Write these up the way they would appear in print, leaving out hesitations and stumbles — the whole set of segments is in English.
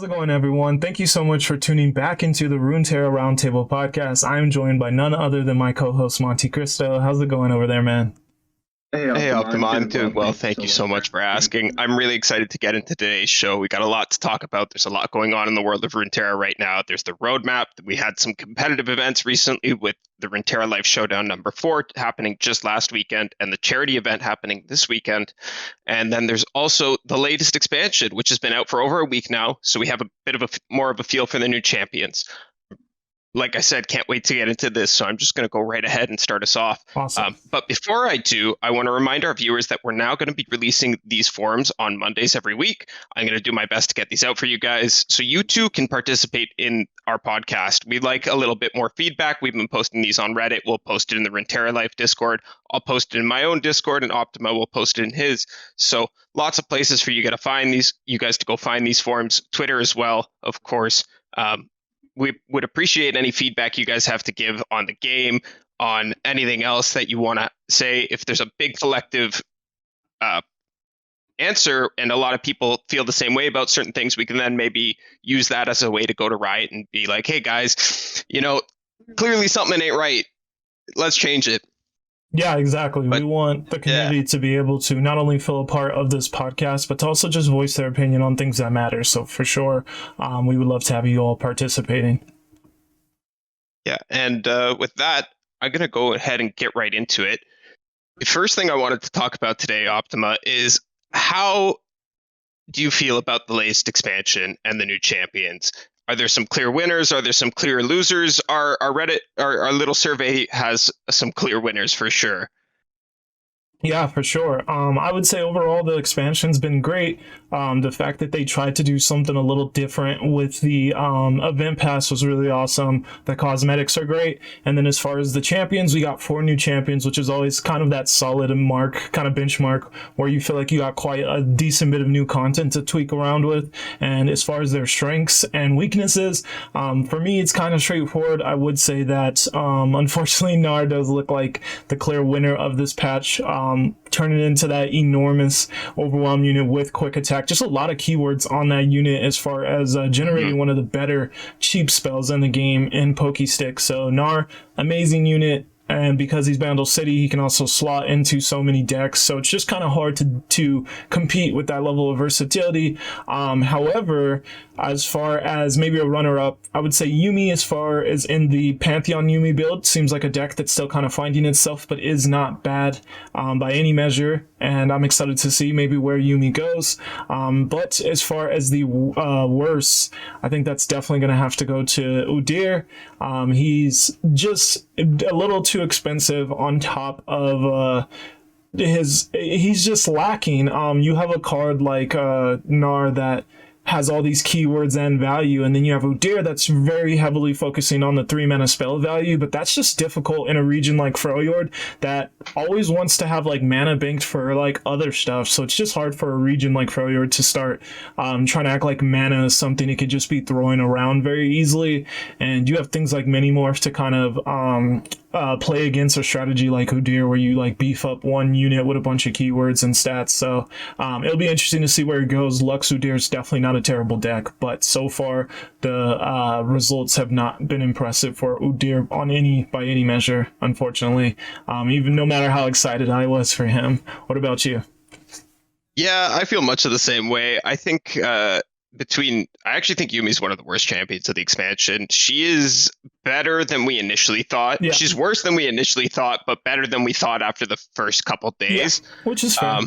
How's it going, everyone? Thank you so much for tuning back into the Runeterra Round Table podcast. I'm joined by none other than my co-host, Monte Cristo. How's it going over there, man? Hey, Optima, I'm doing well. Thank you so much much for asking. I'm really excited to get into today's show. We got a lot to talk about. There's a lot going on in the world of Runeterra right now. There's the roadmap. We had some competitive events recently with the RuneterraLife Showdown number 4 happening just last weekend and the charity event happening this weekend. And then there's also the latest expansion, which has been out for over a week now. So we have a bit of more of a feel for the new champions. Like I said, can't wait to get into this, so I'm just going to go right ahead and start us off. Awesome. But before I do, I want to remind our viewers that we're now going to be releasing these forums on Mondays every week. I'm going to do my best to get these out for you guys, so you too can participate in our podcast. We'd like a little bit more feedback. We've been posting these on Reddit. We'll post it in the RuneterraLife Discord. I'll post it in my own Discord, and Optima will post it in his. So lots of places for you to find these. You guys to go find these forums. Twitter as well, of course. We would appreciate any feedback you guys have to give on the game, on anything else that you want to say. If there's a big collective answer and a lot of people feel the same way about certain things, we can then maybe use that as a way to go to Riot and be like, hey guys, clearly something ain't right. Let's change it. Yeah, exactly. We want the community to be able to not only feel a part of this podcast, but to also just voice their opinion on things that matter. So for sure, we would love to have you all participating. Yeah, and with that, I'm going to go ahead and get right into it. The first thing I wanted to talk about today, Optima, is how do you feel about the latest expansion and the new champions? Are there some clear winners? Are there some clear losers? Our Reddit, our little survey has some clear winners for sure. Yeah, for sure. I would say overall the expansion's been great. The fact that they tried to do something a little different with the event pass was really awesome. The cosmetics are great. And then as far as the champions, we got 4 new champions, which is always kind of that solid mark, kind of benchmark where you feel like you got quite a decent bit of new content to tweak around with. And as far as their strengths and weaknesses, for me, it's kind of straightforward. I would say that unfortunately, Nar does look like the clear winner of this patch. Turning into that enormous overwhelm unit with quick attack. Just a lot of keywords on that unit as far as generating one of the better cheap spells in the game in Pokestick. So Nar, amazing unit. And because he's Bandle City, he can also slot into so many decks. So it's just kind of hard to compete with that level of versatility. However, as far as maybe a runner-up, I would say Yuumi, as far as in the Pantheon Yuumi build, seems like a deck that's still kind of finding itself, but is not bad by any measure. And I'm excited to see maybe where Yuumi goes. But as far as the worst, I think that's definitely going to have to go to Udyr. He's just a little too expensive on top of he's just lacking. You have a card like Nar that has all these keywords and value, and then you have Udyr that's very heavily focusing on the 3-mana spell value, but that's just difficult in a region like Freljord that always wants to have like mana banked for like other stuff. So it's just hard for a region like Freljord to start trying to act like mana is something it could just be throwing around very easily. And you have things like Minimorph to kind of play against a strategy like Udyr where you like beef up one unit with a bunch of keywords and stats. So it'll be interesting to see where it goes. Lux Udyr is definitely not a terrible deck, but so far the results have not been impressive for Udyr by any measure, unfortunately. Even no matter how excited I was for him. What about you? Yeah, I feel much of the same way. I think I actually think Yuumi's one of the worst champions of the expansion. She is better than we initially thought. Yeah. She's worse than we initially thought, but better than we thought after the first couple days. Yeah, which is fair.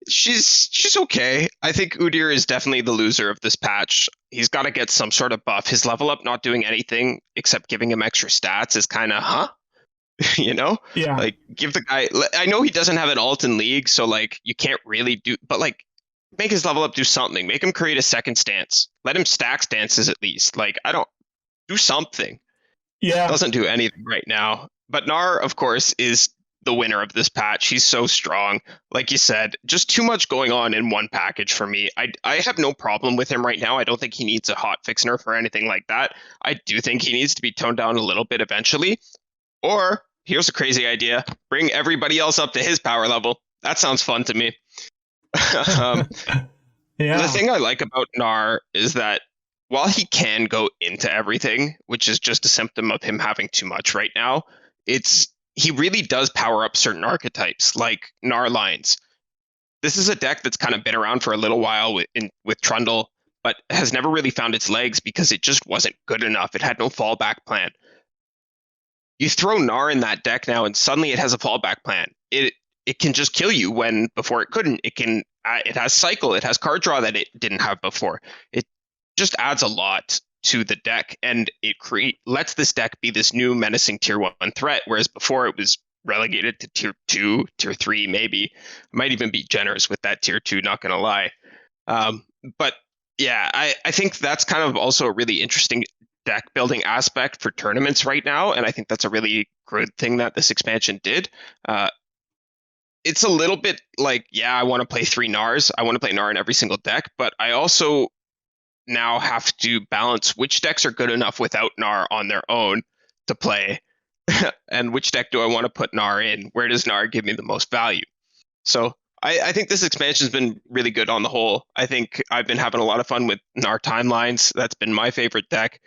She's okay. I think Udyr is definitely the loser of this patch. He's got to get some sort of buff. His level up not doing anything except giving him extra stats is kind of, Yeah. Like, give the guy... I know he doesn't have an ult in League, so, like, you can't really do... But, like, make his level up do something. Make him create a second stance. Let him stack stances at least. Like, do something. Yeah. Doesn't do anything right now. But Nar, of course, is the winner of this patch. He's so strong. Like you said, just too much going on in one package for me. I have no problem with him right now. I don't think he needs a hotfix nerf or anything like that. I do think he needs to be toned down a little bit eventually. Or, here's a crazy idea, bring everybody else up to his power level. That sounds fun to me. The Yeah. thing I like about Gnar is that while he can go into everything, which is just a symptom of him having too much right now, it's he really does power up certain archetypes like Gnar lines. This is a deck that's kind of been around for a little while with Trundle, but has never really found its legs because it just wasn't good enough. It had no fallback plan. You throw Gnar in that deck now, and suddenly it has a fallback plan. It can just kill you when before it couldn't. It has cycle. It has card draw that it didn't have before. It just adds a lot to the deck, and lets this deck be this new menacing tier 1 threat, whereas before it was relegated to tier 2, tier 3, maybe. Might even be generous with that tier 2, not gonna lie. But yeah, I think that's kind of also a really interesting deck building aspect for tournaments right now, and I think that's a really good thing that this expansion did. It's a little bit like, yeah, I want to play 3 Gnars. I want to play Gnar in every single deck, but I also now have to balance which decks are good enough without Gnar on their own to play, and which deck do I want to put Gnar in? Where does Gnar give me the most value? So I think this expansion's been really good on the whole. I think I've been having a lot of fun with Gnar Timelines. That's been my favorite deck.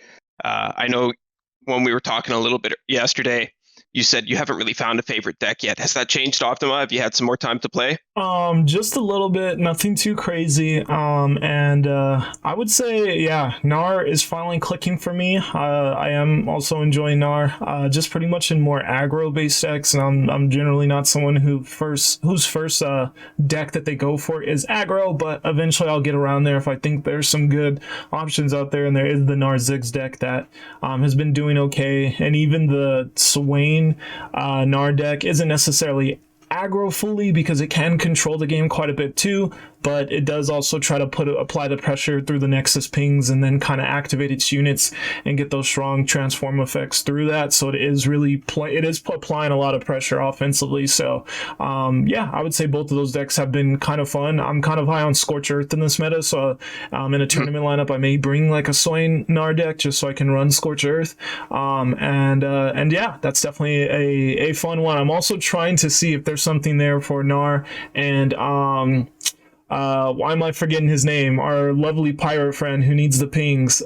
I know when we were talking a little bit yesterday, you said you haven't really found a favorite deck yet. Has that changed, Optima? Have you had some more time to play? Just a little bit, nothing too crazy. And I would say, yeah, Gnar is finally clicking for me. I am also enjoying Gnar, just pretty much in more aggro-based decks, and I'm generally not someone whose first deck that they go for is aggro, but eventually I'll get around there if I think there's some good options out there, and there is the Gnar Ziggs deck that has been doing okay, and even the Swain Gnar deck isn't necessarily aggro fully because it can control the game quite a bit too, but it does also try to apply the pressure through the Nexus pings and then kind of activate its units and get those strong transform effects through that. So it is applying a lot of pressure offensively. So yeah, I would say both of those decks have been kind of fun. I'm kind of high on Scorch Earth in this meta, so in a tournament lineup I may bring like a Swain Gnar deck just so I can run Scorch Earth. And yeah, that's definitely a fun one. I'm also trying to see if there's something there for Gnar and why am I forgetting his name? Our lovely pirate friend who needs the pings.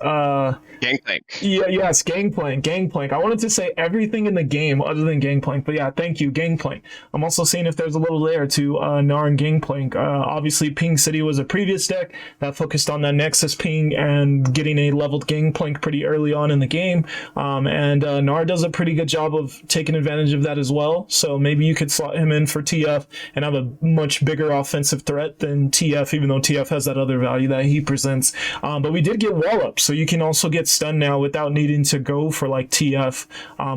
Gangplank. Yeah, yes, Gangplank. I wanted to say everything in the game other than Gangplank, but yeah, thank you, Gangplank. I'm also seeing if there's a little layer to Gnar and Gangplank. Obviously, Ping City was a previous deck that focused on that Nexus ping and getting a leveled Gangplank pretty early on in the game, and Gnar does a pretty good job of taking advantage of that as well. So maybe you could slot him in for TF and have a much bigger offensive threat than TF, even though TF has that other value that he presents. But we did get wall up, so you can also get stun now without needing to go for like TF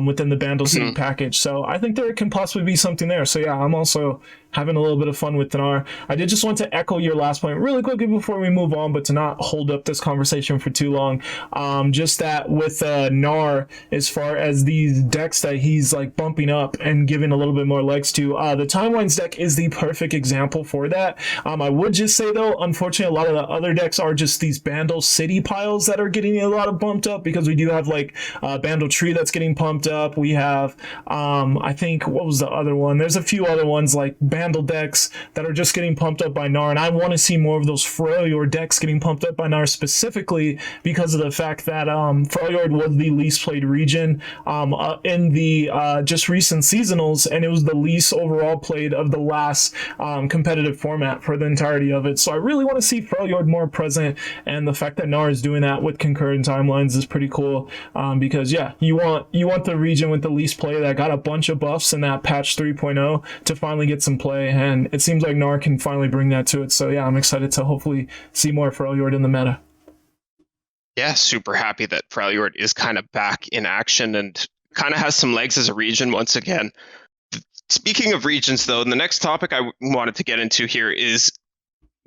within the Bandle City package. So I think there can possibly be something there. So yeah, I'm also having a little bit of fun with Gnar. I did just want to echo your last point really quickly before we move on, but to not hold up this conversation for too long. Just that with Gnar, as far as these decks that he's like bumping up and giving a little bit more legs to, the Timelines deck is the perfect example for that. I would just say though, unfortunately, a lot of the other decks are just these Bandle City piles that are getting a lot of bumped up, because we do have like Bandle Tree that's getting pumped up. We have, I think, what was the other one? There's a few other ones like Bandle decks that are just getting pumped up by Gnar, and I want to see more of those Freljord decks getting pumped up by Gnar, specifically because of the fact that Freljord was the least played region in the just recent seasonals, and it was the least overall played of the last competitive format for the entirety of it. So I really want to see Freljord more present, and the fact that Gnar is doing that with concurrent timelines is pretty cool, because yeah, you want the region with the least play that got a bunch of buffs in that patch 3.0 to finally get some play, and it seems like Gnar can finally bring that to it. So yeah, I'm excited to hopefully see more Freljord in the meta. Yeah, super happy that Freljord is kind of back in action and kind of has some legs as a region once again. Speaking of regions, though, the next topic I wanted to get into here is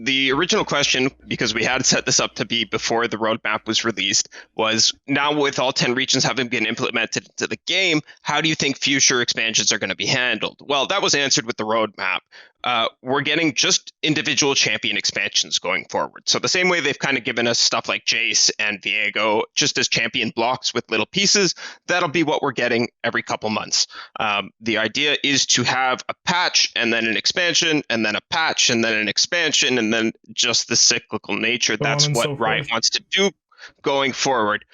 the original question, because we had set this up to be before the roadmap was released, was now with all 10 regions having been implemented into the game, how do you think future expansions are going to be handled? Well, that was answered with the roadmap. we're getting just individual champion expansions going forward. So the same way they've kind of given us stuff like Jace and Viego just as champion blocks with little pieces, that'll be what we're getting every couple months. The idea is to have a patch and then an expansion and then a patch and then an expansion and then just the cyclical nature. That's what Riot wants to do going forward.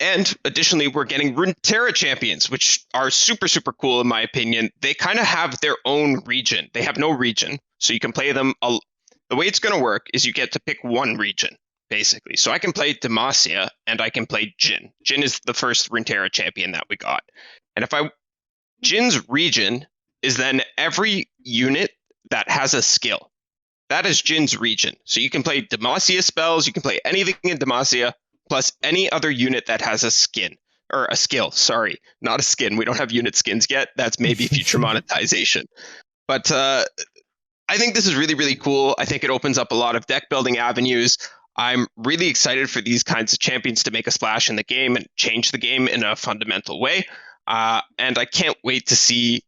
And additionally, we're getting Runeterra champions, which are super, super cool in my opinion. They kind of have their own region. They have no region, so you can play them. The way it's going to work is you get to pick one region, basically. So I can play Demacia and I can play Jhin. Jhin is the first Runeterra champion that we got. And Jhin's region is then every unit that has a skill. That is Jhin's region. So you can play Demacia spells, you can play anything in Demacia, plus any other unit that has a skill, sorry, not a skin. We don't have unit skins yet. That's maybe future monetization. But I think this is really, really cool. I think it opens up a lot of deck building avenues. I'm really excited for these kinds of champions to make a splash in the game and change the game in a fundamental way. And I can't wait to see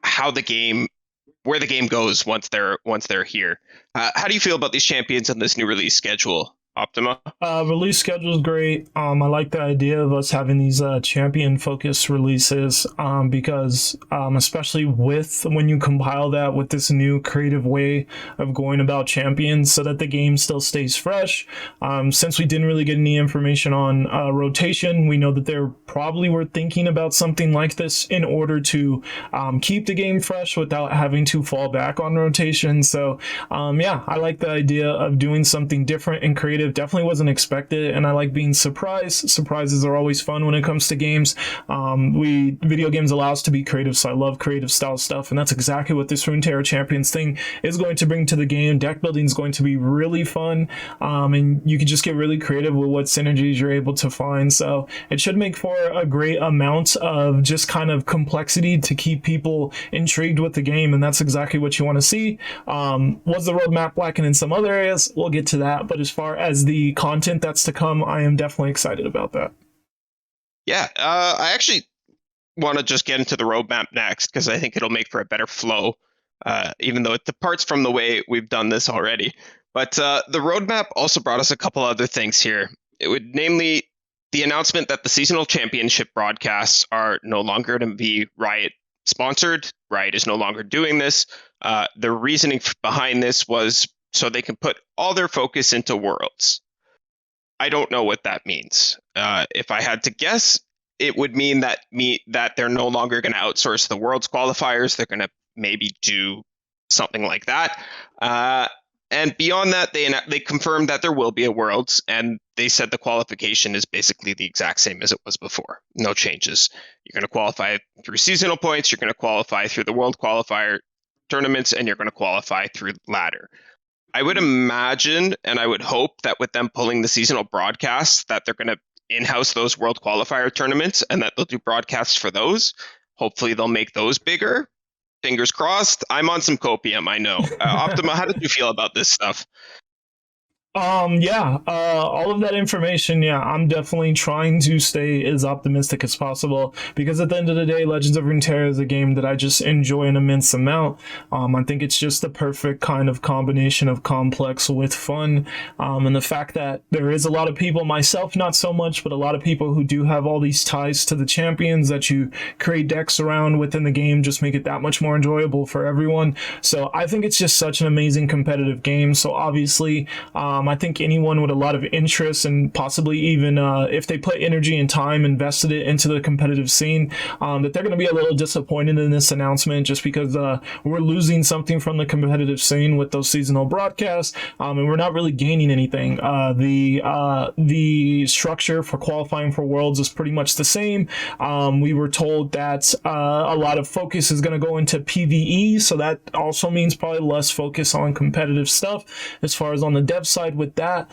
where the game goes once they're here. How do you feel about these champions on this new release schedule, Optima? Release schedule is great. I like the idea of us having these champion focused releases because especially when you compile that with this new creative way of going about champions so that the game still stays fresh. Since we didn't really get any information on rotation, we know that they probably were thinking about something like this in order to keep the game fresh without having to fall back on rotation. So yeah, I like the idea of doing something different and creative. Definitely wasn't expected, and I like being surprised. Surprises are always fun when it comes to games. Video games allow us to be creative, so I love creative style stuff, and that's exactly what this Runeterra Champions thing is going to bring to the game. Deck building is going to be really fun, and you can just get really creative with what synergies you're able to find. So it should make for a great amount of just kind of complexity to keep people intrigued with the game, and that's exactly what you want to see. Was the roadmap lacking in some other areas? We'll get to that, but as far as the content that's to come, I am definitely excited about that. Yeah, I actually want to just get into the roadmap next because I think it'll make for a better flow, even though it departs from the way we've done this already. But the roadmap also brought us a couple other things here. It would namely the announcement that the seasonal championship broadcasts are no longer going to be Riot sponsored. Riot is no longer doing this. The reasoning behind this was so they can put all their focus into Worlds. I don't know what that means. If I had to guess, it would mean that they're no longer going to outsource the Worlds qualifiers. They're going to maybe do something like that. And beyond that, they confirmed that there will be a Worlds, and they said the qualification is basically the exact same as it was before. No changes. You're going to qualify through seasonal points. You're going to qualify through the World Qualifier tournaments, and you're going to qualify through ladder. I would imagine and I would hope that with them pulling the seasonal broadcasts that they're going to in-house those World Qualifier tournaments and that they'll do broadcasts for those. Hopefully they'll make those bigger. Fingers crossed. I'm on some copium, I know. Optima, how did you feel about this stuff? All of that information, I'm definitely trying to stay as optimistic as possible because at the end of the day, Legends of Runeterra is a game that I just enjoy an immense amount. I think it's just the perfect kind of combination of complex with fun, and the fact that there is a lot of people, myself not so much, but a lot of people who do have all these ties to the champions that you create decks around within the game just make it that much more enjoyable for everyone. So I think it's just such an amazing competitive game. So obviously, I think anyone with a lot of interest and possibly even if they put energy and time invested it into the competitive scene, that they're going to be a little disappointed in this announcement just because we're losing something from the competitive scene with those seasonal broadcasts, and we're not really gaining anything. The structure for qualifying for Worlds is pretty much the same. We were told that a lot of focus is going to go into PvE, so that also means probably less focus on competitive stuff as far as on the dev side with that.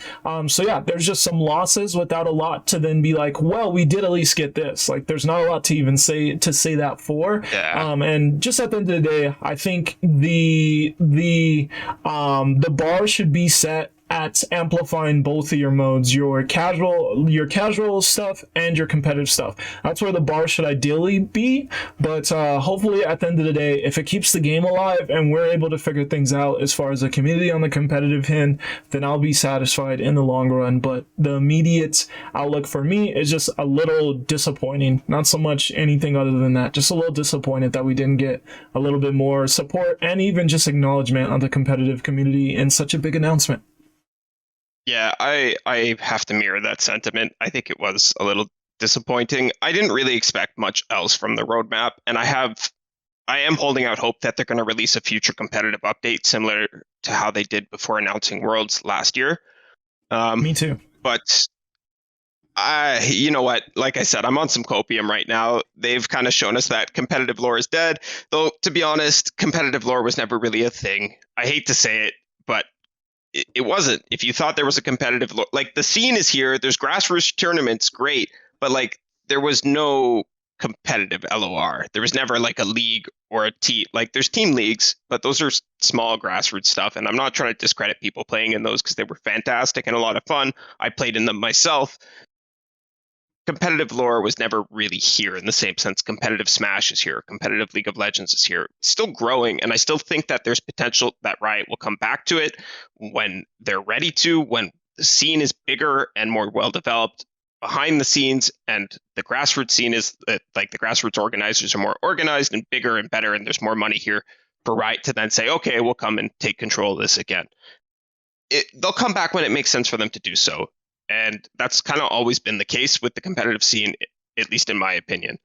So yeah, there's just some losses without a lot to then be like, well, we did at least get this. Like, there's not a lot to even say that for. Yeah. And just at the end of the day, I think the bar should be set at amplifying both of your modes, your casual stuff and your competitive stuff. That's where the bar should ideally be, but hopefully at the end of the day, if it keeps the game alive and we're able to figure things out as far as the community on the competitive end, then I'll be satisfied in the long run. But the immediate outlook for me is just a little disappointing. Not so much anything other than that, just a little disappointed that we didn't get a little bit more support and even just acknowledgement on the competitive community in such a big announcement. Yeah, I have to mirror that sentiment. I think it was a little disappointing. I didn't really expect much else from the roadmap, and I am holding out hope that they're going to release a future competitive update similar to how they did before announcing Worlds last year. Me too. But you know what? Like I said, I'm on some copium right now. They've kind of shown us that competitive lore is dead. Though, to be honest, competitive lore was never really a thing. I hate to say it, but it wasn't. If you thought there was a competitive lore, like the scene is here, there's grassroots tournaments, great, but like there was no competitive LOR. There was never like a league or a team. Like there's team leagues, but those are small grassroots stuff. And I'm not trying to discredit people playing in those because they were fantastic and a lot of fun. I played in them myself. Competitive lore was never really here in the same sense. Competitive Smash is here. Competitive League of Legends is here. It's still growing, and I still think that there's potential that Riot will come back to it when they're ready to, when the scene is bigger and more well-developed behind the scenes, and the grassroots scene is, like the grassroots organizers are more organized and bigger and better, and there's more money here for Riot to then say, okay, we'll come and take control of this again. They'll come back when it makes sense for them to do so. And that's kind of always been the case with the competitive scene, at least in my opinion.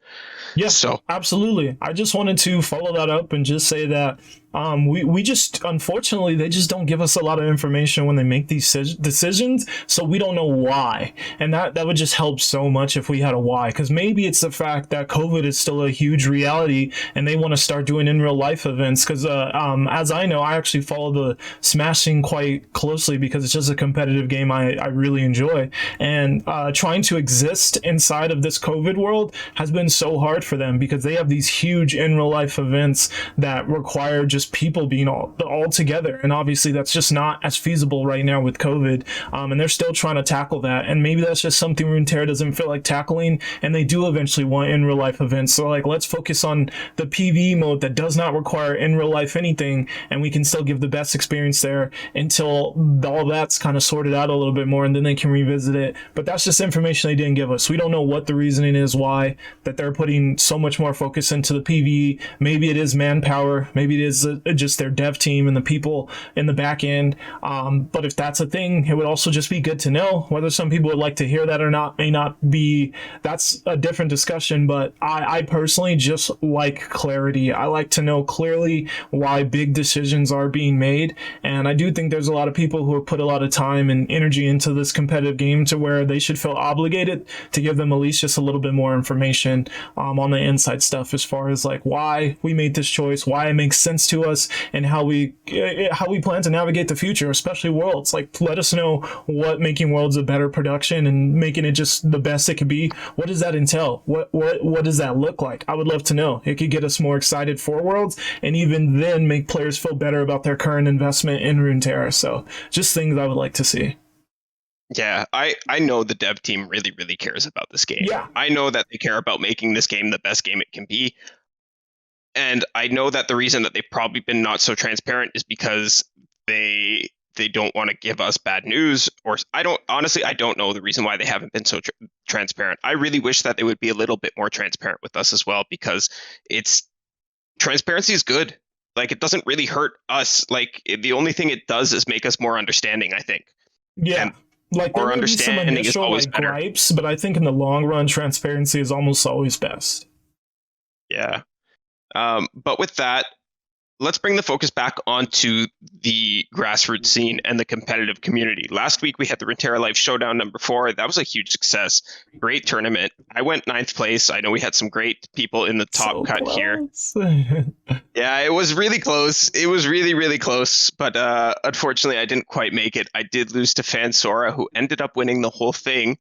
Yes, so absolutely. I just wanted to follow that up and just say that we just, unfortunately, they just don't give us a lot of information when they make these decisions, so we don't know why. And that would just help so much if we had a why, because maybe it's the fact that COVID is still a huge reality and they want to start doing in real life events, because as I know, I actually follow the Smash scene quite closely because it's just a competitive game I really enjoy. And trying to exist inside of this COVID world has been so hard for them because they have these huge in real life events that require just people being all together, and obviously that's just not as feasible right now with COVID, and they're still trying to tackle that, and maybe that's just something Runeterra doesn't feel like tackling, and they do eventually want in real life events. So like, let's focus on the PvE mode that does not require in real life anything, and we can still give the best experience there until all that's kind of sorted out a little bit more, and then they can revisit it. But that's just information they didn't give us. We don't know what the reasoning is why that they're putting so much more focus into the PvE. Maybe it is manpower, maybe it is just their dev team and the people in the back end. But if that's a thing, it would also just be good to know. Whether some people would like to hear that or not may not be, that's a different discussion. But I personally just like clarity. I like to know clearly why big decisions are being made. And I do think there's a lot of people who have put a lot of time and energy into this competitive game to where they should feel obligated to give them at least just a little bit more information on the inside stuff as far as like why we made this choice, why it makes sense to us, and how we plan to navigate the future, especially Worlds. Like, let us know what making Worlds a better production and making it just the best it could be. What does that entail? What does that look like? I would love to know. It could get us more excited for Worlds, and even then make players feel better about their current investment in Runeterra. So just things I would like to see. Yeah, I know the dev team really, really cares about this game. Yeah. I know that they care about making this game the best game it can be. And I know that the reason that they've probably been not so transparent is because they don't want to give us bad news, or I don't know the reason why they haven't been so transparent. I really wish that they would be a little bit more transparent with us as well, because transparency is good. Like, it doesn't really hurt us. Like, the only thing it does is make us more understanding, I think. Yeah. And like, there our may be some understanding is initial always like better. gripes, but I think in the long run, transparency is almost always best. Yeah. But with that, let's bring the focus back onto the grassroots scene and the competitive community. Last week, we had the RuneterraLife Showdown #4. That was a huge success. Great tournament. I went 9th place. I know we had some great people in the top So cut here. close. Yeah, it was really close. It was really, really close. But unfortunately, I didn't quite make it. I did lose to Fansora, who ended up winning the whole thing.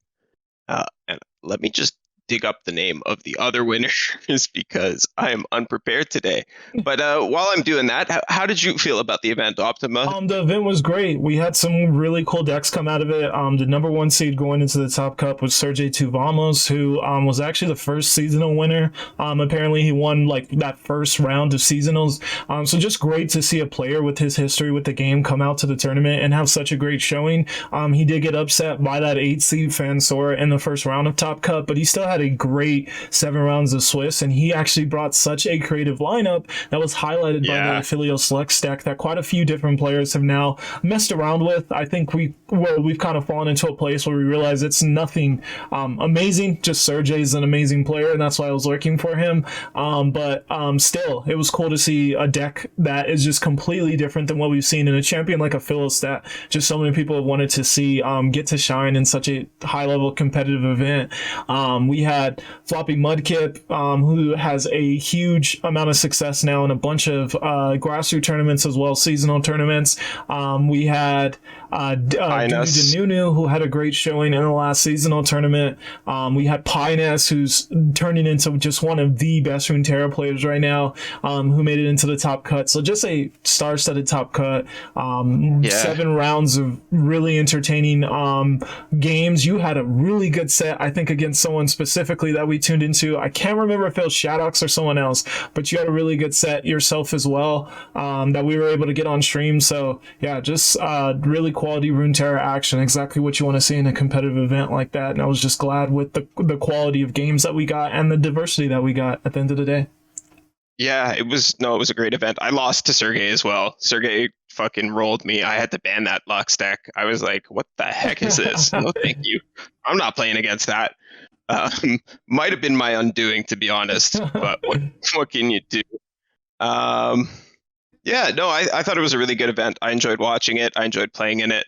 And let me just dig up the name of the other winners because I am unprepared today. But while I'm doing that, how did you feel about the event, Optima? The event was great. We had some really cool decks come out of it. The number one seed going into the top cup was Sergey Tuvamos, who was actually the first seasonal winner. Apparently he won like that first round of seasonals. So just great to see a player with his history with the game come out to the tournament and have such a great showing. He did get upset by that 8 seed Fansora in the first round of top cup, but he still had a great 7 rounds of Swiss, and he actually brought such a creative lineup that was highlighted by the Affiliate Select stack that quite a few different players have now messed around with. I think we've kind of fallen into a place where we realize it's nothing amazing. Just Sergey's an amazing player, and that's why I was lurking for him. But still, it was cool to see a deck that is just completely different than what we've seen in a champion like a Phyllis that just so many people have wanted to see get to shine in such a high-level competitive event. We had Floppy Mudkip, who has a huge amount of success now in a bunch of grassroots tournaments as well as seasonal tournaments. We had Nunu, who had a great showing in the last seasonal tournament. We had Pinus, who's turning into just one of the best Runeterra players right now, who made it into the top cut. So just a star-studded top cut. 7 rounds of really entertaining games. You had a really good set, I think, against someone specifically that we tuned into. I can't remember if it was Shadox or someone else, but you had a really good set yourself as well that we were able to get on stream. So yeah, just really quality Runeterra action, exactly what you want to see in a competitive event like that. And I was just glad with the quality of games that we got and the diversity that we got at the end of the day. Yeah, it was a great event. I lost to Sergey as well. Sergey fucking rolled me. I had to ban that Lux deck. I was like, what the heck is this? No, thank you. I'm not playing against that. Might have been my undoing, to be honest, but what can you do? Yeah, no, I thought it was a really good event. I enjoyed watching it. I enjoyed playing in it.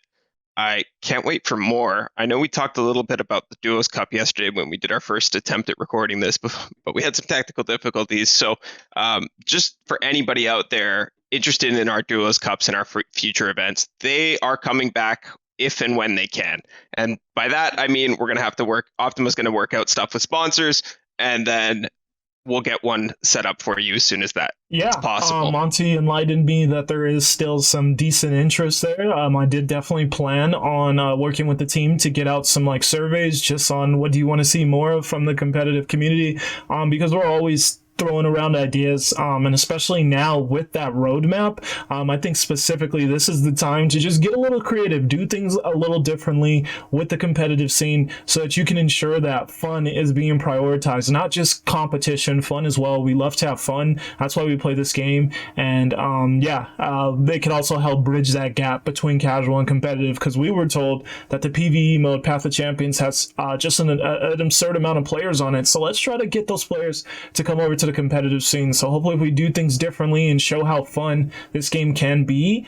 I can't wait for more. I know we talked a little bit about the Duos Cup yesterday when we did our first attempt at recording this, but we had some technical difficulties. So just for anybody out there interested in our Duos Cups and our future events, they are coming back if and when they can. And by that, I mean, we're going to have to work, Optima's going to work out stuff with sponsors, and then we'll get one set up for you as soon as that is possible. Monte enlightened me that there is still some decent interest there. I did definitely plan on working with the team to get out some like surveys just on what do you want to see more of from the competitive community, because we're always throwing around ideas, and especially now with that roadmap, I think specifically this is the time to just get a little creative, do things a little differently with the competitive scene so that you can ensure that fun is being prioritized, not just competition, fun as well. We love to have fun. That's why we play this game. And they can also help bridge that gap between casual and competitive, because we were told that the PvE mode Path of Champions has just an absurd amount of players on it. So let's try to get those players to come over to the competitive scene. So hopefully if we do things differently and show how fun this game can be,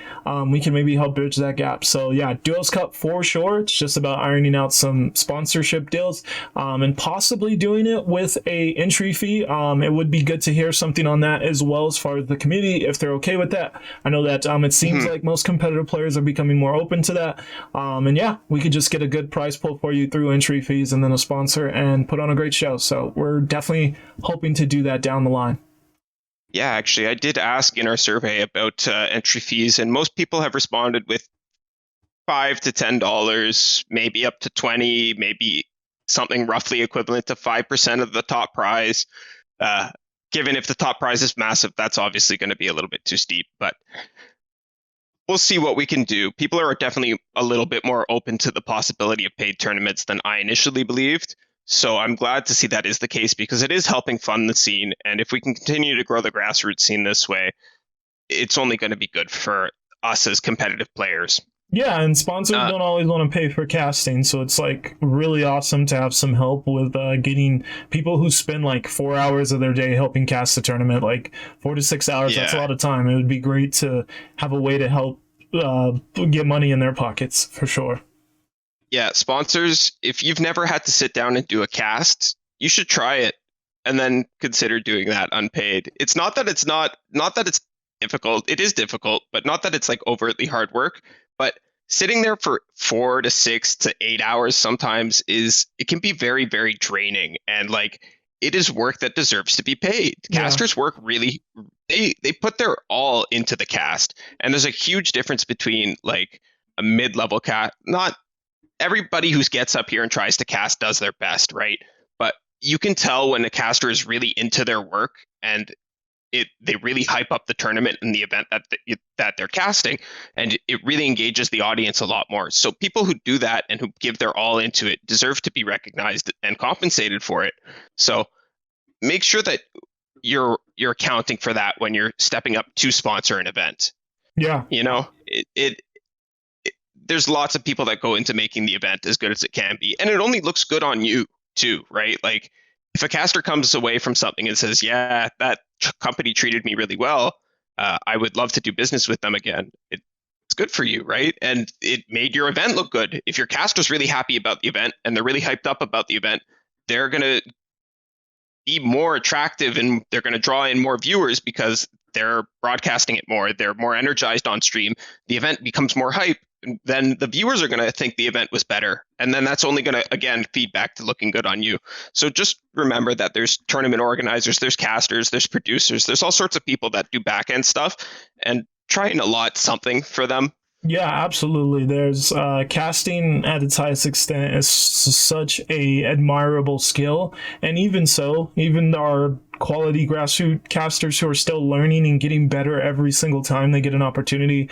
we can maybe help bridge that gap. So yeah, Duos Cup for sure. It's just about ironing out some sponsorship deals, and possibly doing it with a entry fee. It would be good to hear something on that as well, as far as the community, if they're okay with that. I know that it seems like most competitive players are becoming more open to that. And yeah, we could just get a good prize pool for you through entry fees and then a sponsor and put on a great show. So we're definitely hoping to do that down the line. Yeah, actually, I did ask in our survey about entry fees, and most people have responded with $5 to $10, maybe up to 20, maybe something roughly equivalent to 5% of the top prize. Given if the top prize is massive, that's obviously going to be a little bit too steep, but we'll see what we can do. People are definitely a little bit more open to the possibility of paid tournaments than I initially believed. So I'm glad to see that is the case, because it is helping fund the scene. And if we can continue to grow the grassroots scene this way, it's only going to be good for us as competitive players. Yeah, and sponsors don't always want to pay for casting, so it's like really awesome to have some help with getting people who spend like 4 hours of their day helping cast the tournament, like 4 to 6 hours. Yeah. That's a lot of time. It would be great to have a way to help get money in their pockets, for sure. Yeah, sponsors, if you've never had to sit down and do a cast, you should try it and then consider doing that unpaid. It's not that it's difficult. It is difficult, but not that it's like overtly hard work. But sitting there for 4 to 6 to 8 hours sometimes it can be very, very draining, and like it is work that deserves to be paid. Yeah. Casters work really, they put their all into the cast, and there's a huge difference between like a mid-level cast. Not everybody who gets up here and tries to cast does their best, right? But you can tell when a caster is really into their work, and they really hype up the tournament and the event that they're casting, and it really engages the audience a lot more. So people who do that and who give their all into it deserve to be recognized and compensated for it. So make sure that you're accounting for that when you're stepping up to sponsor an event. Yeah. You know, there's lots of people that go into making the event as good as it can be, and it only looks good on you too, right? Like if a caster comes away from something and says, yeah, that company treated me really well, I would love to do business with them again, it's good for you, right? And it made your event look good. If your caster's really happy about the event and they're really hyped up about the event, they're going to be more attractive and they're going to draw in more viewers because they're broadcasting it more. They're more energized on stream. The event becomes more hype. Then the viewers are going to think the event was better. And then that's only going to, again, feed back to looking good on you. So just remember that there's tournament organizers, there's casters, there's producers, there's all sorts of people that do back end stuff, and try and allot something for them. Yeah, absolutely. There's casting at its highest extent is such a admirable skill. And even so, even our quality grassroots casters who are still learning and getting better every single time they get an opportunity,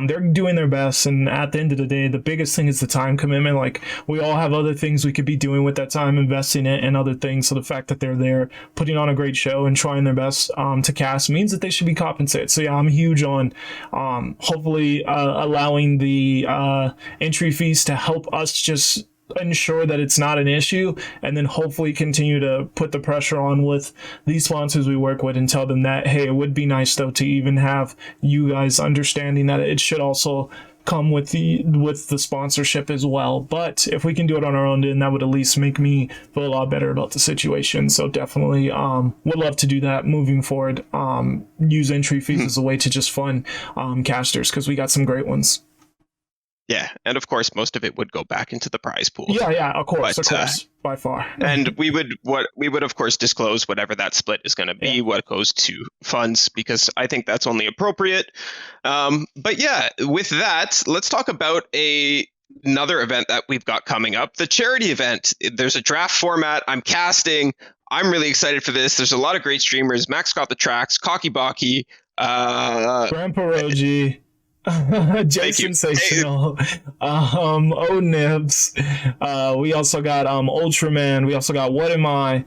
they're doing their best. And at the end of the day, the biggest thing is the time commitment. Like we all have other things we could be doing with that time, investing it in other things. So the fact that they're there putting on a great show and trying their best to cast means that they should be compensated. So yeah, I'm huge on hopefully allowing the entry fees to help us just ensure that it's not an issue, and then hopefully continue to put the pressure on with these sponsors we work with and tell them that, hey, it would be nice though to even have you guys understanding that it should also come with the sponsorship as well. But if we can do it on our own, then that would at least make me feel a lot better about the situation. So definitely would love to do that moving forward. Use entry fees as a way to just fund casters, because we got some great ones. Yeah, and of course, most of it would go back into the prize pool. Yeah, of course, by far. And we would of course disclose whatever that split is going to be, what goes to funds, because I think that's only appropriate. But yeah, with that, let's talk about another event that we've got coming up, the charity event. There's a draft format. I'm casting. I'm really excited for this. There's a lot of great streamers. Max got the tracks, Cocky Baki, Grandpa Roji. Jay Sensational, Nibs. We also got Ultraman. We also got What Am I?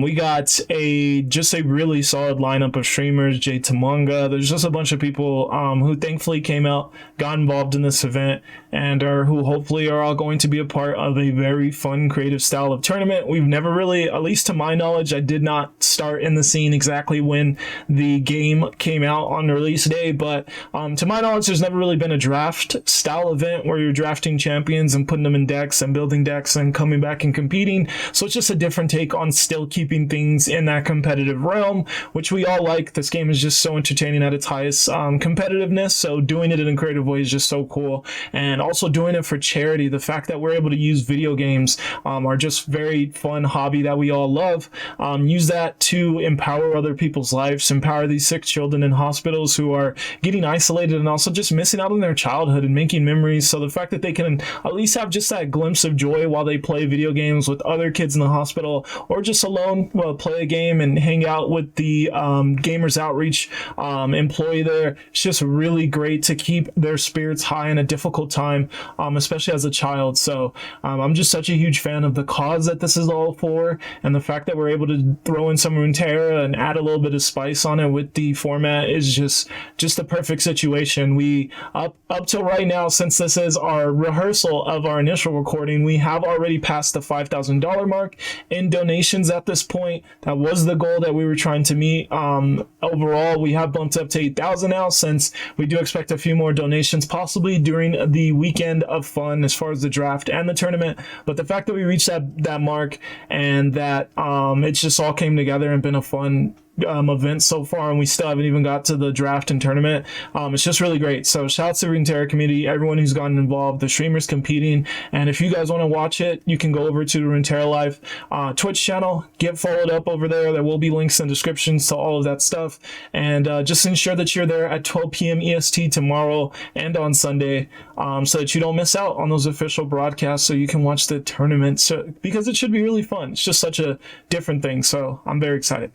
We got a really solid lineup of streamers. Jay Tamanga. There's just a bunch of people who thankfully came out, got involved in this event, and who hopefully are all going to be a part of a very fun, creative style of tournament. We've never really, at least to my knowledge, I did not start in the scene exactly when the game came out on release day, but to my knowledge, there's never really been a draft style event where you're drafting champions and putting them in decks and building decks and coming back and competing. So it's just a different take on still keeping things in that competitive realm, which we all like. This game is just so entertaining at its highest competitiveness. So doing it in a creative way is just so cool. And also doing it for charity. The fact that we're able to use video games are just very fun hobby that we all love. Use that to empower other people's lives, empower these sick children in hospitals who are getting isolated and also just missing out on their childhood and making memories. So the fact that they can at least have just that glimpse of joy while they play video games with other kids in the hospital, or just alone, play a game and hang out with the Gamers Outreach employee there. It's just really great to keep their spirits high in a difficult time, especially as a child. So I'm just such a huge fan of the cause that this is all for, and the fact that we're able to throw in some Runeterra and add a little bit of spice on it with the format is just the perfect situation. We up till right now, since this is our rehearsal of our initial recording, we have already passed the $5,000 mark in donations at this point. That was the goal that we were trying to meet. Overall, we have bumped up to 8,000 now, since we do expect a few more donations possibly during the weekend of fun as far as the draft and the tournament. But the fact that we reached that mark, and that it's just all came together and been a fun events so far, and we still haven't even got to the draft and tournament. It's just really great. So shout out to the Runeterra community, everyone who's gotten involved, the streamers competing. And if you guys want to watch it, you can go over to the RuneterraLife Twitch channel, get followed up over there. There will be links and descriptions to all of that stuff. And just ensure that you're there at 12 p.m. EST tomorrow and on Sunday, so that you don't miss out on those official broadcasts, so you can watch the tournament. So, because it should be really fun. It's just such a different thing. So I'm very excited.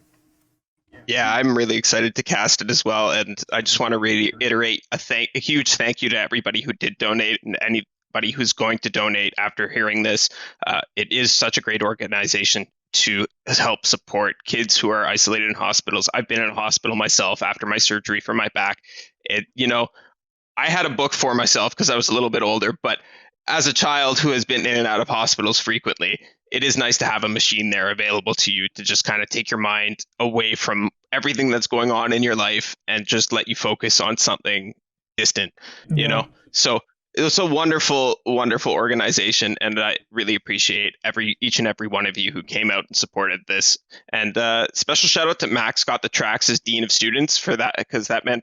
Yeah, I'm really excited to cast it as well, and I just want to reiterate a huge thank you to everybody who did donate and anybody who's going to donate after hearing this. It is such a great organization to help support kids who are isolated in hospitals. I've been in a hospital myself after my surgery for my back. I had a book for myself because I was a little bit older, but as a child who has been in and out of hospitals frequently, it is nice to have a machine there available to you to just kind of take your mind away from everything that's going on in your life and just let you focus on something distant, you know? So it was a wonderful, wonderful organization, and I really appreciate each and every one of you who came out and supported this. And special shout out to Max got the tracks as Dean of Students for that, because that man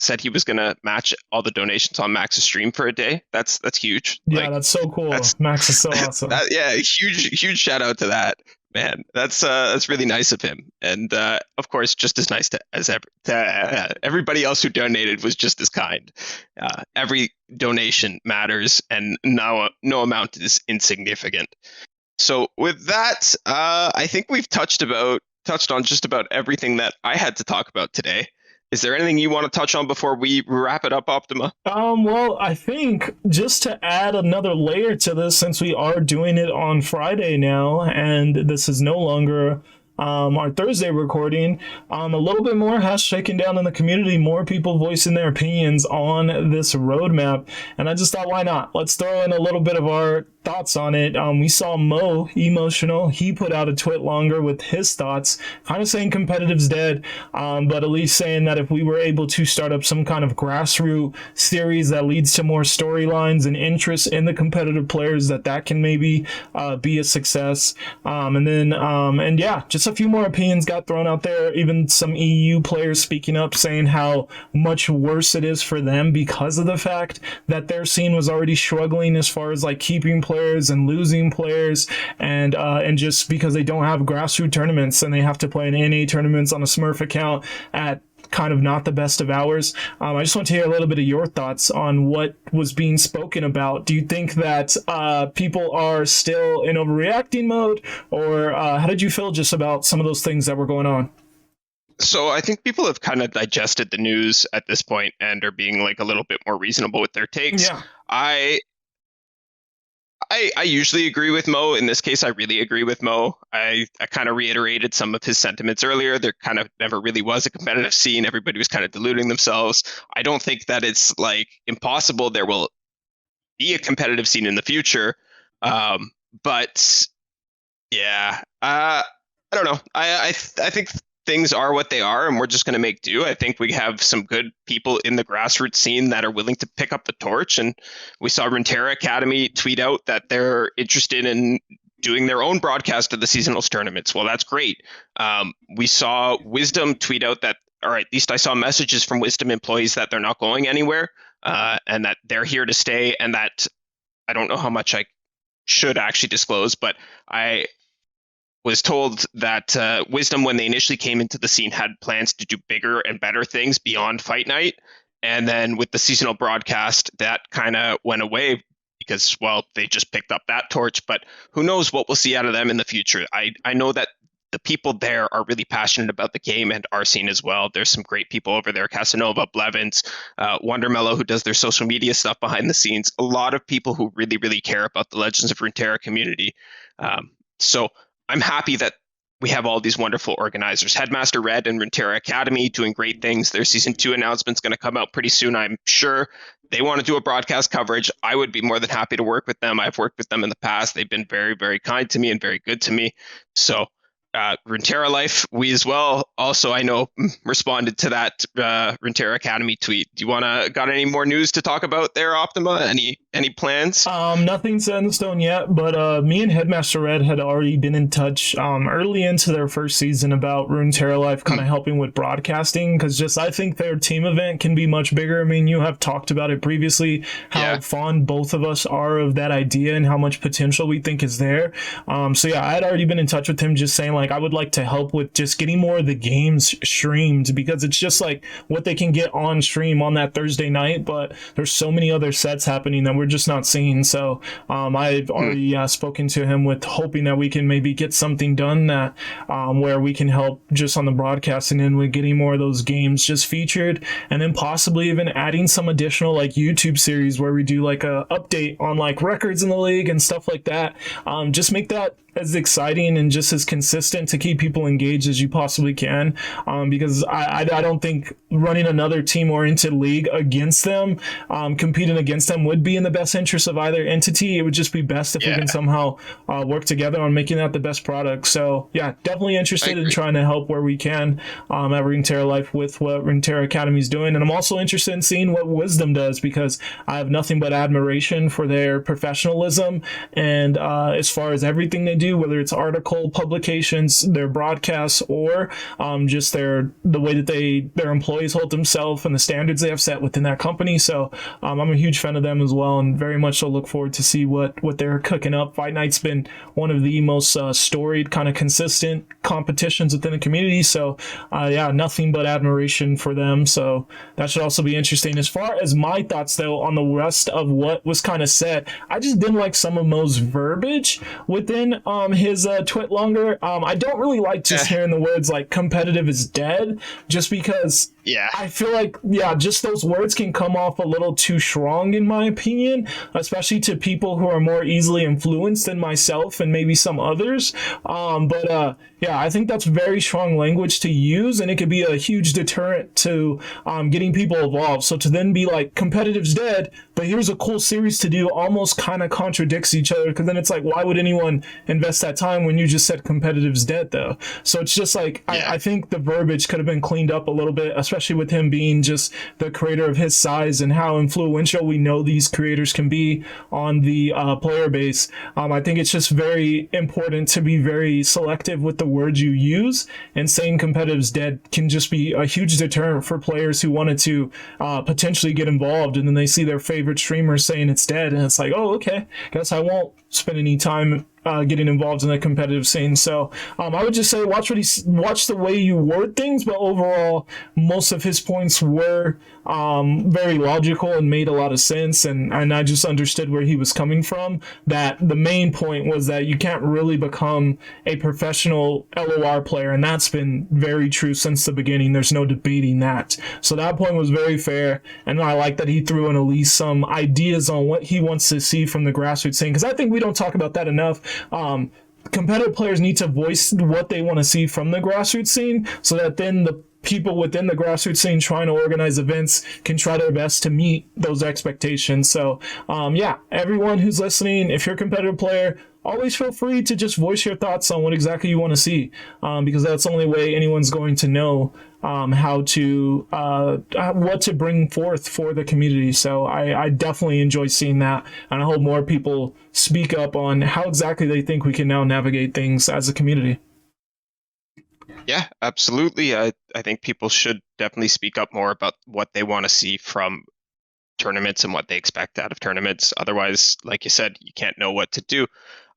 said he was going to match all the donations on Max's stream for a day. That's huge. Yeah, that's so cool. Max is so awesome. Huge shout out to that, man. That's really nice of him. And of course, just as nice to everybody else who donated was just as kind. Every donation matters, and no amount is insignificant. So with that, I think we've touched on just about everything that I had to talk about today. Is there anything you want to touch on before we wrap it up, Optima? Well, I think just to add another layer to this, since we are doing it on Friday now, and this is no longer our Thursday recording, a little bit more has shaken down in the community, more people voicing their opinions on this roadmap, and I just thought, why not? Let's throw in a little bit of our thoughts on it. We saw Mo Emotional, he put out a twit longer with his thoughts, kind of saying competitive's dead, but at least saying that if we were able to start up some kind of grassroots series that leads to more storylines and interest in the competitive players, that can maybe be a success. And yeah, just a few more opinions got thrown out there, even some EU players speaking up, saying how much worse it is for them because of the fact that their scene was already struggling as far as like keeping players and losing players, and just because they don't have grassroots tournaments and they have to play in NA tournaments on a Smurf account at kind of not the best of hours. I just want to hear a little bit of your thoughts on what was being spoken about. Do you think that people are still in overreacting mode, or how did you feel just about some of those things that were going on? So I think people have kind of digested the news at this point and are being like a little bit more reasonable with their takes. Yeah. I usually agree with Mo. In this case, I really agree with Mo. I kind of reiterated some of his sentiments earlier. There kind of never really was a competitive scene. Everybody was kind of deluding themselves. I don't think that it's like impossible there will be a competitive scene in the future. But yeah, I don't know. I think things are what they are, and we're just going to make do. I think we have some good people in the grassroots scene that are willing to pick up the torch, and we saw Runeterra Academy tweet out that they're interested in doing their own broadcast of the seasonals tournaments. Well, that's great. We saw Wisdom tweet out that, or at least I saw messages from Wisdom employees that they're not going anywhere, and that they're here to stay, and that I don't know how much I should actually disclose, but I was told that Wisdom, when they initially came into the scene, had plans to do bigger and better things beyond Fight Night. And then with the seasonal broadcast, that kind of went away because, well, they just picked up that torch. But who knows what we'll see out of them in the future. I know that the people there are really passionate about the game and our scene as well. There's some great people over there, Casanova, Blevins, Wondermellow, who does their social media stuff behind the scenes. A lot of people who really, really care about the Legends of Runeterra community. So I'm happy that we have all these wonderful organizers. Headmaster Red and Runeterra Academy doing great things. Their season 2 announcement's going to come out pretty soon, I'm sure. They want to do a broadcast coverage. I would be more than happy to work with them. I've worked with them in the past. They've been very, very kind to me and very good to me. So RuneterraLife, we as well. Also, I know responded to that Runeterra Academy tweet. Do you got any more news to talk about there, Optima? Any plans? Nothing set in stone yet, but me and Headmaster Red had already been in touch early into their first season about Runeterra Life kind of helping with broadcasting, because just I think their team event can be much bigger. I mean, you have talked about it previously, how fond both of us are of that idea and how much potential we think is there. So yeah, I had already been in touch with him, just saying like I would like to help with just getting more of the games streamed, because it's just like what they can get on stream on that Thursday night, but there's so many other sets happening that we're just not seeing. So I've already spoken to him with hoping that we can maybe get something done that where we can help just on the broadcasting end with getting more of those games just featured, and then possibly even adding some additional like YouTube series where we do like a update on like records in the league and stuff like that. Just make that as exciting and just as consistent to keep people engaged as you possibly can, because I don't think running another team-oriented league against them, competing against them, would be in the best interest of either entity. It would just be best if we can somehow work together on making that the best product. So yeah, definitely interested in trying to help where we can at Runeterra Life with what Runeterra Academy is doing. And I'm also interested in seeing what Wisdom does, because I have nothing but admiration for their professionalism and as far as everything they do, whether it's article publications, their broadcasts, or just the way that their employees hold themselves and the standards they have set within that company. So I'm a huge fan of them as well, and very much so look forward to see what they're cooking up. Fight Night's been one of the most storied, kind of consistent competitions within the community. So yeah, nothing but admiration for them. So that should also be interesting. As far as my thoughts though on the rest of what was kind of said, I just didn't like some of Mo's verbiage within his twit longer. I don't really like just hearing the words like competitive is dead, just because I feel like, just those words can come off a little too strong in my opinion, especially to people who are more easily influenced than myself and maybe some others. I think that's very strong language to use, and it could be a huge deterrent to getting people involved. So to then be like competitive's dead, but here's a cool series to do, almost kind of contradicts each other, because then it's like, why would anyone invest that time when you just said competitive's dead though? So it's just like, I think the verbiage could have been cleaned up a little bit, especially with him being just the creator of his size and how influential we know these creators can be on the player base. I think it's just very important to be very selective with the words you use, and saying competitive's dead can just be a huge deterrent for players who wanted to potentially get involved, and then they see their favorite streamer saying it's dead, and it's like, oh, okay, guess I won't spend any time getting involved in the competitive scene. So I would just say watch the way you word things, but overall most of his points were very logical and made a lot of sense, and I just understood where he was coming from. That the main point was that you can't really become a professional LOR player, and that's been very true since the beginning. There's no debating that. So that point was very fair, and I like that he threw in at least some ideas on what he wants to see from the grassroots scene, because I think we don't talk about that enough. Competitive players need to voice what they want to see from the grassroots scene, so that then the people within the grassroots scene trying to organize events can try their best to meet those expectations. So everyone who's listening, if you're a competitive player, always feel free to just voice your thoughts on what exactly you want to see, because that's the only way anyone's going to know what to bring forth for the community. So I definitely enjoy seeing that, and I hope more people speak up on how exactly they think we can now navigate things as a community. Yeah, absolutely. I think people should definitely speak up more about what they want to see from tournaments and what they expect out of tournaments. Otherwise, like you said, you can't know what to do.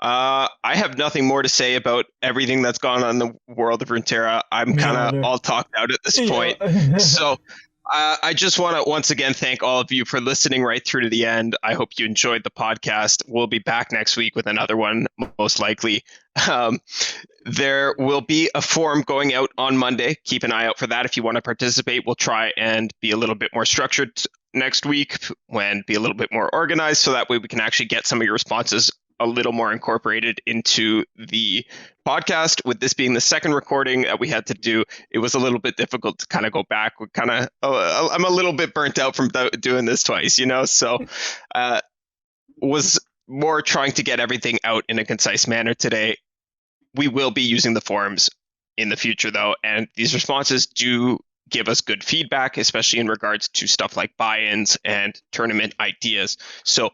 I have nothing more to say about everything that's gone on in the world of Runeterra. I'm kind of all talked out at this point. So I just want to once again thank all of you for listening right through to the end. I hope you enjoyed the podcast. We'll be back next week with another one, most likely. There will be a form going out on Monday. Keep an eye out for that if you want to participate. We'll try and be a little bit more structured next week and be a little bit more organized, so that way we can actually get some of your responses a little more incorporated into the podcast. With this being the second recording that we had to do, it was a little bit difficult to kind of go back. I'm a little bit burnt out from doing this twice, so was more trying to get everything out in a concise manner today. We will be using the forums in the future, though, and these responses do give us good feedback, especially in regards to stuff like buy-ins and tournament ideas. So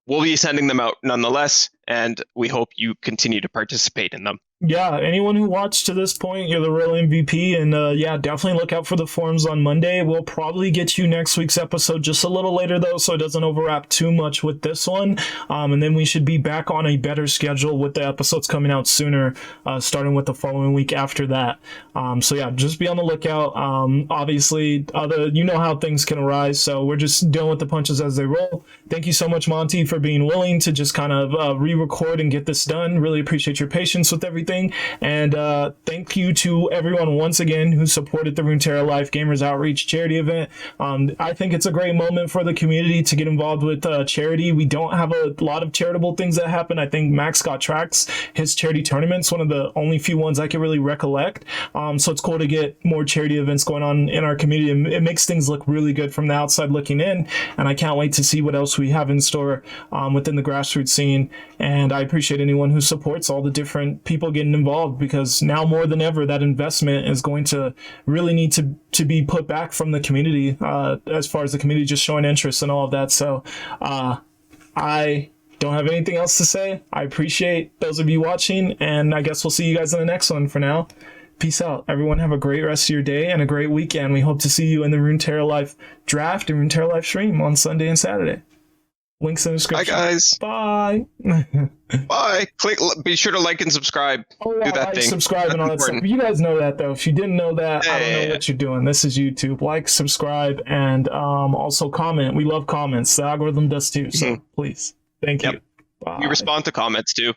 we'll be sending them out nonetheless, and we hope you continue to participate in them. Yeah, anyone who watched to this point, you're the real MVP. And yeah, definitely look out for the forums on Monday. We'll probably get you next week's episode just a little later, though, so it doesn't overlap too much with this one. And then we should be back on a better schedule with the episodes coming out sooner, starting with the following week after that. So yeah, just be on the lookout. Obviously, you know how things can arise, so we're just dealing with the punches as they roll. Thank you so much, Monty, for being willing to just kind of re-record and get this done. Really appreciate your patience with everything. And thank you to everyone once again who supported the RuneterraLife Gamers Outreach charity event. I think it's a great moment for the community to get involved with charity. We don't have a lot of charitable things that happen. I think Max Scott tracks his charity tournaments, one of the only few ones I can really recollect. So it's cool to get more charity events going on in our community. It makes things look really good from the outside looking in, and I can't wait to see what else we have in store within the grassroots scene. And I appreciate anyone who supports all the different people getting involved, because now more than ever that investment is going to really need to be put back from the community, as far as the community just showing interest and all of that. So I don't have anything else to say. I appreciate those of you watching, and I guess we'll see you guys in the next one. For now, peace out. Everyone have a great rest of your day and a great weekend. We hope to see you in the RuneterraLife draft and RuneterraLife stream on Sunday and Saturday. Links in the description. Bye, guys. Bye. Bye. Be sure to like and subscribe. Oh, yeah, do that like, thing. subscribe, That's and all that important. stuff. You guys know that, though. If you didn't know that, I don't know what you're doing. This is YouTube. Like, subscribe, and also comment. We love comments. The algorithm does too. So please, thank you. We respond to comments too.